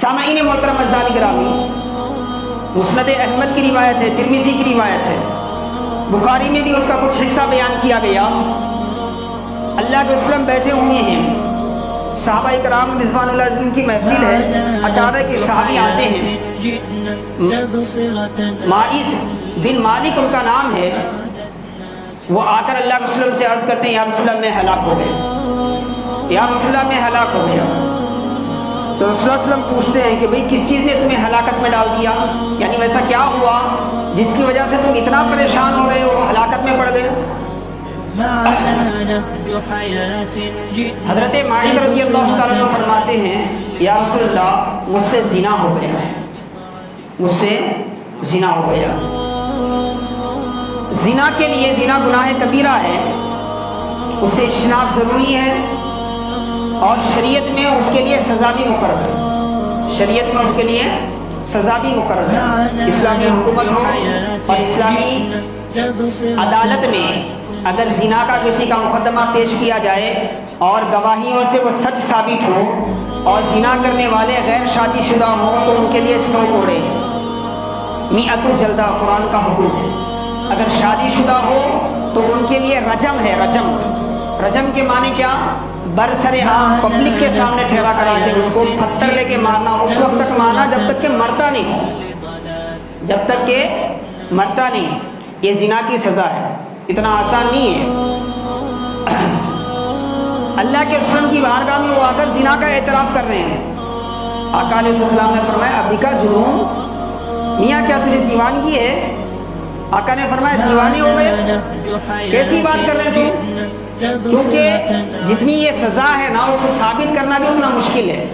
سامعین محترم اعزائے گرامی، مسند احمد کی روایت ہے، ترمذی کی روایت ہے، بخاری میں بھی اس کا کچھ حصہ بیان کیا گیا۔ اللہ کے رسول بیٹھے ہوئے ہیں، صحابہ کرام رضوان اللہ علیہم کی محفل ہے، اچانک ایک صحابی آتے ہیں، معیذ بن مالک ان کا نام ہے۔ وہ آ کر اللہ کے رسول سے عرض کرتے ہیں، یا رسول اللہ میں ہلاک ہو گیا، یا رسول اللہ میں ہلاک ہو گیا۔ تو رسول اللہ علیہ وسلم پوچھتے ہیں کہ بھئی کس چیز نے تمہیں ہلاکت میں ڈال دیا، یعنی ویسا کیا ہوا جس کی وجہ سے تم اتنا پریشان ہو رہے ہو، ہلاکت میں پڑ گئے؟ حضرت معاذ رضی اللہ تعالیٰ عنہ فرماتے ہیں، یا رسول اللہ مجھ سے زنا ہو گیا ہے، مجھ سے زنا ہو گیا۔ زنا کے لیے، زنا گناہ کبیرہ ہے، اس سے اجتناب ضروری ہے، اور شریعت میں اس کے لیے سزا بھی مقرر ہے، شریعت میں اس کے لیے سزا بھی مقرر ہے۔ اسلامی حکومت ہو اور اسلامی عدالت میں اگر زنا کا کسی کا مقدمہ پیش کیا جائے اور گواہیوں سے وہ سچ ثابت ہو اور زنا کرنے والے غیر شادی شدہ ہوں تو ان کے لیے 100 کوڑے، 100 جلدہ قرآن کا حکم ہے۔ اگر شادی شدہ ہو تو ان کے لیے رجم ہے، رجم۔ رجم کے معنی کیا؟ برسر عام پبلک کے سامنے ٹھہرا کرا کے اس کو پتھر لے کے مارنا، اس وقت تک مارنا جب تک کہ مرتا نہیں، جب تک کہ مرتا نہیں۔ یہ زنا کی سزا ہے، اتنا آسان نہیں ہے۔ اللہ کے رسول کی بارگاہ میں وہ آ کر زنا کا اعتراف کر رہے ہیں۔ آقا علیہ السلام نے فرمایا، ابھی کا جنون، میاں کیا تجھے دیوانگی ہے؟ آقا نے فرمایا، دیوانے ہو گئے؟ کیسی بات کر رہے تم؟ کیونکہ جتنی یہ سزا ہے نا، اس کو ثابت کرنا بھی اتنا مشکل ہے۔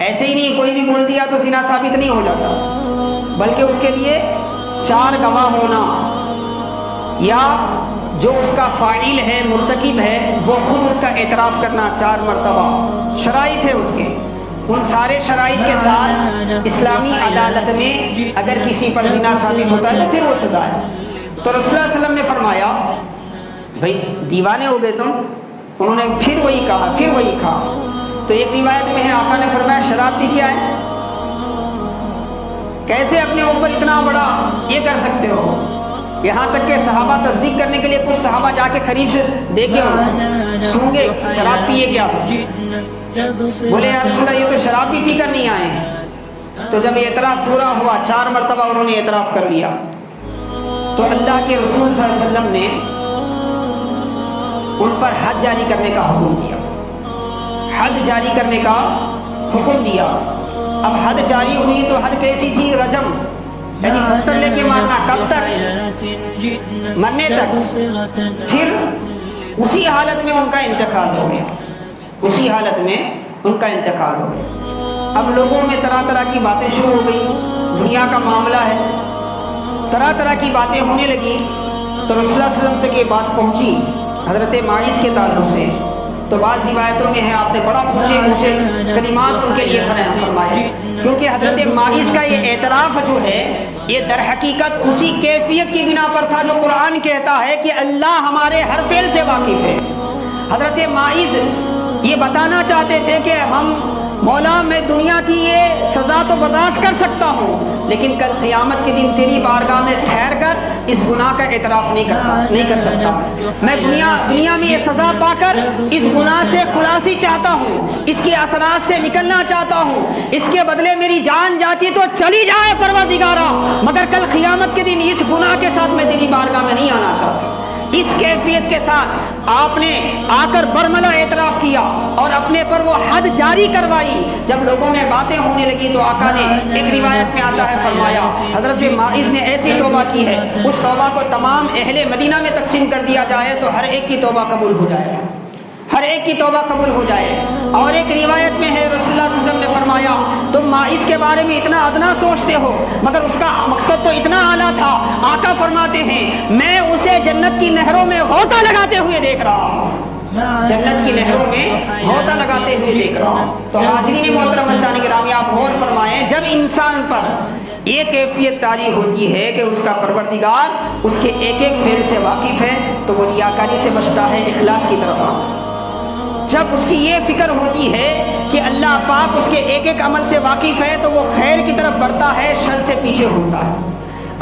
ایسے ہی نہیں کوئی بھی بول دیا تو زنا ثابت نہیں ہو جاتا، بلکہ اس کے لیے 4 گواہ ہونا، یا جو اس کا فاعل ہے، مرتکب ہے، وہ خود اس کا اعتراف کرنا 4 مرتبہ۔ شرائط ہے اس کے، ان سارے شرائط کے ساتھ اسلامی عدالت میں اگر کسی پر زنا ثابت ہوتا ہے تو پھر وہ سزا ہے۔ تو رسول اللہ علیہ وسلم نے فرمایا، بھئی دیوانے ہو گئے تم؟ انہوں نے پھر وہی کہا، پھر وہی کہا۔ تو ایک روایت میں ہے، آقا نے فرمایا، شراب پی کیا ہے؟ کیسے اپنے اوپر اتنا بڑا یہ کر سکتے ہو؟ یہاں تک کہ صحابہ تصدیق کرنے کے لیے کچھ صحابہ جا کے قریب سے دیکھے، سونگے، شراب پیے کیا؟ بولے یا رسول اللہ یہ تو شراب بھی پی کر نہیں آئے ہیں۔ تو جب اعتراف پورا ہوا، 4 مرتبہ انہوں نے اعتراف کر لیا، تو اللہ کے رسول صلی اللہ علیہ وسلم نے ان پر حد جاری کرنے کا حکم دیا، حد جاری کرنے کا حکم دیا۔ اب حد جاری ہوئی تو حد کیسی تھی؟ رجم، یعنی پتھر لے کے مارنا۔ کب تک؟ مرنے تک۔ پھر اسی حالت میں ان کا انتقال ہو گیا، اسی حالت میں ان کا انتقال ہو گیا۔ اب لوگوں میں طرح طرح کی باتیں شروع ہو گئی، دنیا کا معاملہ ہے، طرح طرح کی باتیں ہونے لگی۔ تو رسول اللہ صلی اللہ علیہ وسلم تک یہ بات پہنچی حضرت معاذ کے تعلق سے، تو بعض روایتوں میں ہے آپ نے بڑا اونچے کلمات ان کے لیے فرمائے، کیونکہ حضرت معاذ کا یہ اعتراف جو ہے یہ در حقیقت اسی کیفیت کی بنا پر تھا جو قرآن کہتا ہے کہ اللہ ہمارے ہر فعل سے واقف ہے۔ حضرت معاذ یہ بتانا چاہتے تھے کہ ہم مولا میں دنیا کی یہ سزا تو برداشت کر سکتا ہوں، لیکن کل قیامت کے دن تیری بارگاہ میں ٹھہر کر اس گناہ کا اعتراف نہیں کر سکتا۔ میں دنیا میں یہ سزا پا کر اس گناہ سے خلاصی چاہتا ہوں، اس کے اثرات سے نکلنا چاہتا ہوں، اس کے بدلے میری جان جاتی تو چلی جائے پروردگارا، مگر کل قیامت کے دن اس گناہ کے ساتھ میں تیری بارگاہ میں نہیں آنا چاہتا۔ اس کیفیت کے ساتھ آپ نے آ کر برملا اعتراف کیا اور اپنے پر وہ حد جاری کروائی۔ جب لوگوں میں باتیں ہونے لگی تو آقا نے ایک روایت میں آتا ہے فرمایا، حضرت معاذ نے ایسی توبہ کی ہے، اس توبہ کو تمام اہل مدینہ میں تقسیم کر دیا جائے تو ہر ایک کی توبہ قبول ہو جائے، ہر ایک کی توبہ قبول ہو جائے۔ اور ایک روایت میں ہے رسول اللہ صلی اللہ علیہ وسلم نے فرمایا، تم معاذ کے بارے میں اتنا ادنا سوچتے ہو مگر اس کا مقصد تو اتنا اعلیٰ تھا۔ آقا فرماتے ہیں میں اسے جنت کی نہروں میں غوطہ لگاتے ہوئے دیکھ رہا ہوں، جنت کی نہروں میں غوطہ لگاتے ہوئے دیکھ رہا ہوں۔ تو حاضرین محترم عزیزان گرامی، آپ غور فرمائیں، جب انسان پر یہ کیفیت طاری ہوتی ہے کہ اس کا پروردگار اس کے ایک ایک فعل سے واقف ہے تو وہ ریاکاری سے بچتا ہے، اخلاص کی طرف آتا ہے۔ جب اس کی یہ فکر ہوتی ہے کہ اللہ پاک اس کے ایک ایک عمل سے واقف ہے تو وہ خیر کی طرف بڑھتا ہے، شر سے پیچھے ہوتا ہے،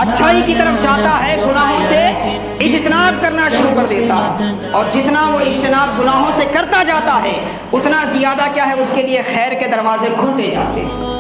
اچھائی کی طرف جاتا ہے، گناہوں سے اجتناب کرنا شروع کر دیتا ہے، اور جتنا وہ اجتناب گناہوں سے کرتا جاتا ہے اتنا زیادہ کیا ہے اس کے لیے خیر کے دروازے کھلتے جاتے ہیں۔